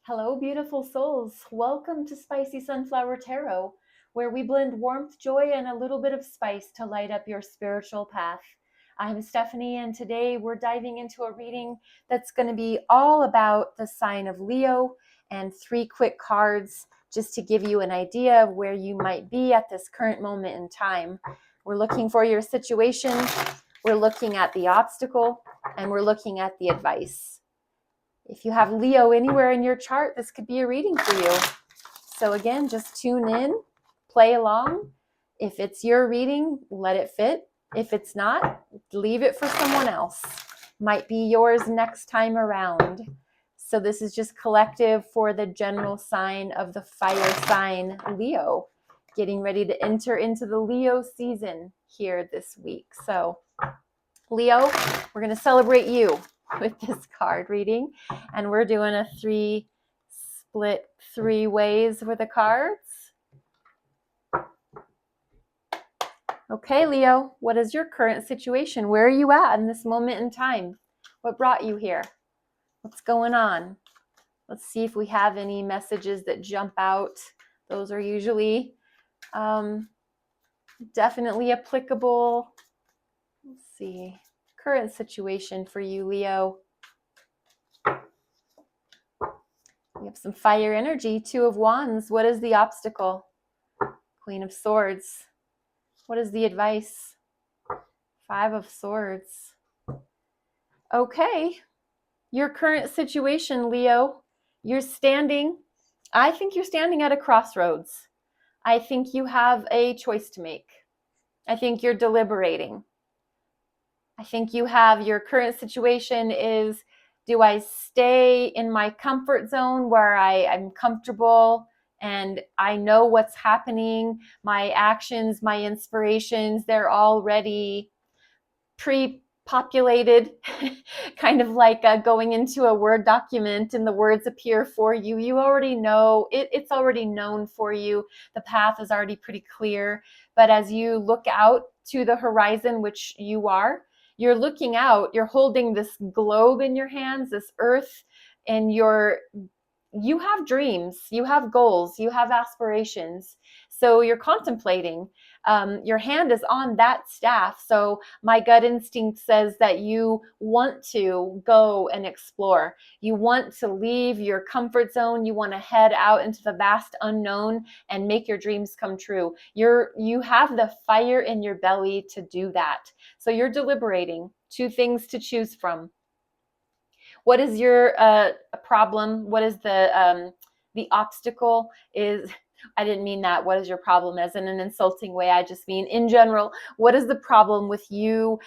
Hello, beautiful souls. Welcome to Spicy Sunflower Tarot, where we blend warmth, joy, and a little bit of spice to light up your spiritual path. I'm Stephanie, and today we're diving into a reading that's going to be all about the sign of Leo and 3 quick cards just to give you an idea of where you might be at this current moment in time. We're looking for your situation, we're looking at the obstacle, and we're looking at the advice. If you have Leo anywhere in your chart, this could be a reading for you. So again, just tune in, play along. If it's your reading, let it fit. If it's not, leave it for someone else. Might be yours next time around. So this is just collective for the general sign of the fire sign Leo, getting ready to enter into the Leo season here this week. So Leo, we're going to celebrate you with this card reading, and we're doing a split 3 ways for the cards. Okay, Leo, what is your current situation? Where are you at in this moment in time? What brought you here? What's going on? Let's see if we have any messages that jump out. Those are usually definitely applicable. Let's see. Current situation for you, Leo. We have some fire energy. 2 of Wands. What is the obstacle? Queen of Swords. What is the advice? 5 of Swords. Okay. Your current situation, Leo. I think you're standing at a crossroads. I think you have a choice to make. I think you're deliberating. I think your current situation is, do I stay in my comfort zone where I'm comfortable and I know what's happening, my actions, my inspirations, they're already pre-populated, kind of like going into a Word document and the words appear for you. You already know, it's already known for you. The path is already pretty clear. But as you look out to the horizon, which you're looking out, you're holding this globe in your hands, this earth, and you have dreams, you have goals, you have aspirations. So you're contemplating. Your hand is on that staff. So my gut instinct says that you want to go and explore. You want to leave your comfort zone. You want to head out into the vast unknown and make your dreams come true. You have the fire in your belly to do that. So you're deliberating. 2 things to choose from. What is your problem? What is the obstacle? I didn't mean that. What is your problem as in an insulting way? I just mean in general, what is the problem with you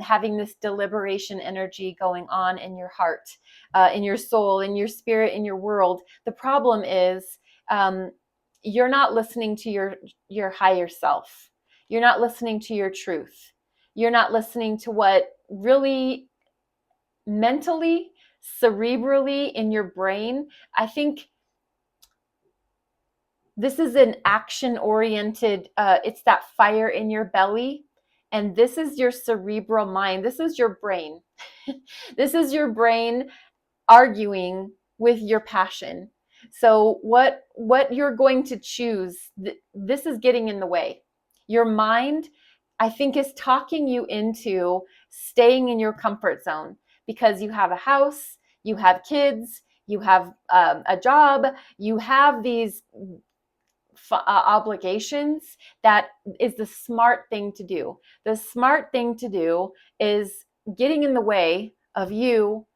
having this deliberation energy going on in your heart, in your soul, in your spirit, in your world? The problem is you're not listening to your higher self. You're not listening to your truth. You're not listening to what really mentally, cerebrally in your brain. I think this is an action-oriented, it's that fire in your belly. And this is your cerebral mind. This is your brain. This is your brain arguing with your passion. So what you're going to choose, this is getting in the way. Your mind, I think, is talking you into staying in your comfort zone because you have a house, you have kids, you have a job, you have these obligations. That is the smart thing to do. The smart thing to do is getting in the way of you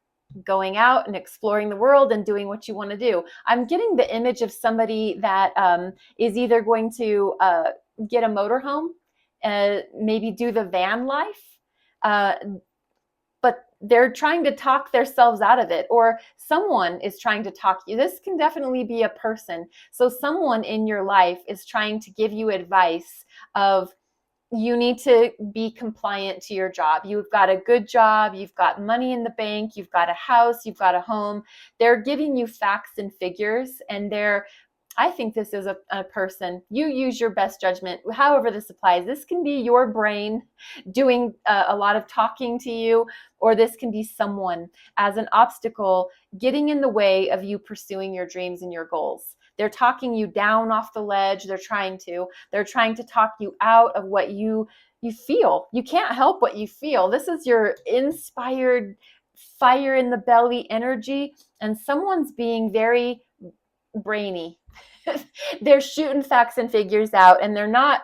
going out and exploring the world and doing what you want to do. I'm getting the image of somebody that is either going to get a motorhome, maybe do the van life, but they're trying to talk themselves out of it, or someone is trying to talk you. This can definitely be a person. So someone in your life is trying to give you advice of, you need to be compliant to your job. You've got a good job, you've got money in the bank, you've got a house, you've got a home. They're giving you facts and figures, and they're I think this is a person. You use your best judgment, however this applies. This can be your brain doing a lot of talking to you, or this can be someone as an obstacle getting in the way of you pursuing your dreams and your goals. They're talking you down off the ledge. They're trying to talk you out of what you feel. You can't help what you feel. This is your inspired fire in the belly energy, and someone's being very brainy. They're shooting facts and figures out, and they're not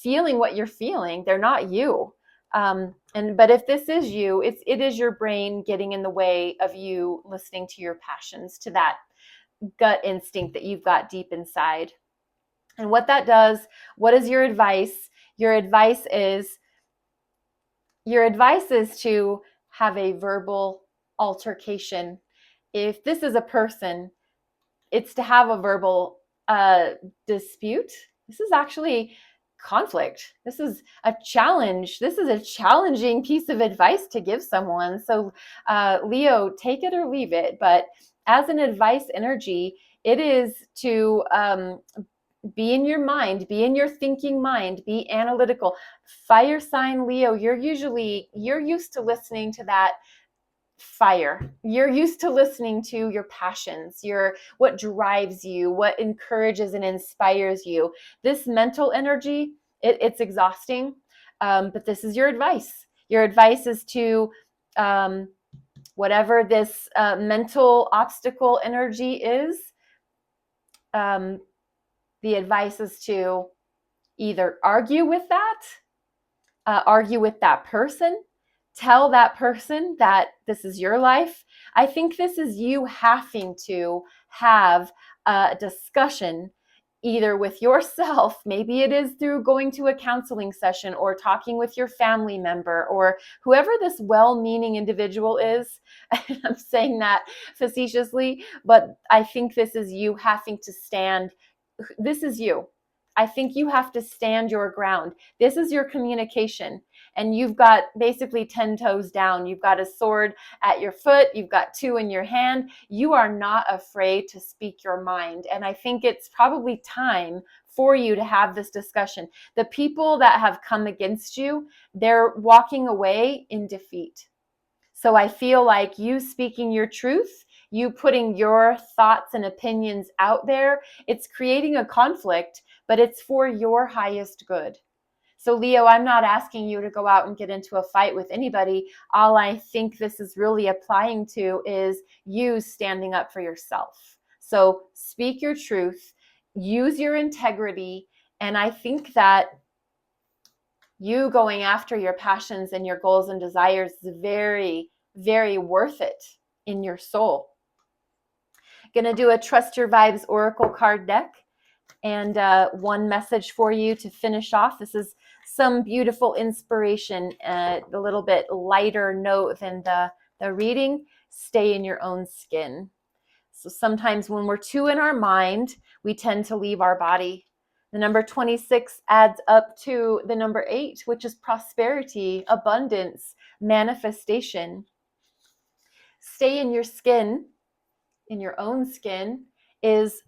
feeling what you're feeling. They're not you. But if this is you, it is your brain getting in the way of you listening to your passions, to that gut instinct that you've got deep inside. And what that does, what is your advice? Your advice is to have a verbal altercation. If this is a person, it's to have a verbal dispute. This is actually conflict. This is a challenge. This is a challenging piece of advice to give someone. So Leo, take it or leave it. But as an advice energy, it is to be in your mind, be in your thinking mind, be analytical. Fire sign Leo, you're used to listening to that fire. You're used to listening to your passions, what drives you, what encourages and inspires you. This mental energy, it's exhausting, but this is your advice. Your advice is to whatever this mental obstacle energy is, the advice is to either argue with that person, tell that person that this is your life. I think this is you having to have a discussion either with yourself, maybe it is through going to a counseling session or talking with your family member or whoever this well-meaning individual is. I'm saying that facetiously, but I think this is you having to stand. This is you. I think you have to stand your ground. This is your communication. And you've got basically 10 toes down. You've got a sword at your foot. You've got 2 in your hand. You are not afraid to speak your mind. And I think it's probably time for you to have this discussion. The people that have come against you, they're walking away in defeat. So I feel like you speaking your truth, you putting your thoughts and opinions out there, it's creating a conflict, but it's for your highest good. So Leo, I'm not asking you to go out and get into a fight with anybody. All I think this is really applying to is you standing up for yourself. So speak your truth, use your integrity, and I think that you going after your passions and your goals and desires is very, very worth it in your soul. Gonna do a Trust Your Vibes Oracle card deck and one message for you to finish off. This is some beautiful inspiration, a little bit lighter note than the reading. Stay in your own skin. So sometimes when we're too in our mind, we tend to leave our body. The number 26 adds up to the number 8, which is prosperity, abundance, manifestation. Stay in your skin, in your own skin, is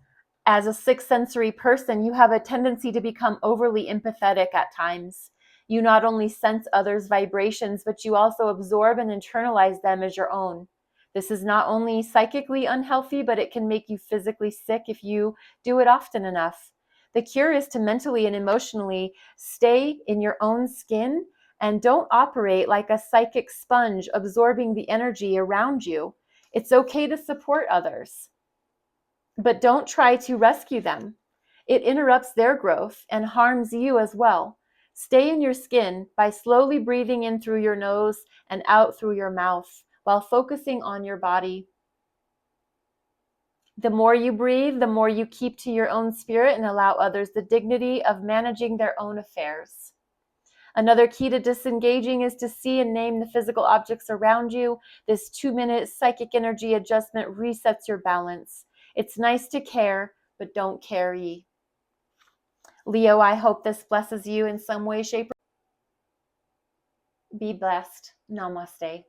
as a sixth sensory person, you have a tendency to become overly empathetic at times. You not only sense others' vibrations, but you also absorb and internalize them as your own. This is not only psychically unhealthy, but it can make you physically sick if you do it often enough. The cure is to mentally and emotionally stay in your own skin and don't operate like a psychic sponge absorbing the energy around you. It's okay to support others, but don't try to rescue them. It interrupts their growth and harms you as well. Stay in your skin by slowly breathing in through your nose and out through your mouth while focusing on your body. The more you breathe, the more you keep to your own spirit and allow others the dignity of managing their own affairs. Another key to disengaging is to see and name the physical objects around you. This 2-minute psychic energy adjustment resets your balance. It's nice to care, but don't carry. Leo, I hope this blesses you in some way, shape, or form. Be blessed. Namaste.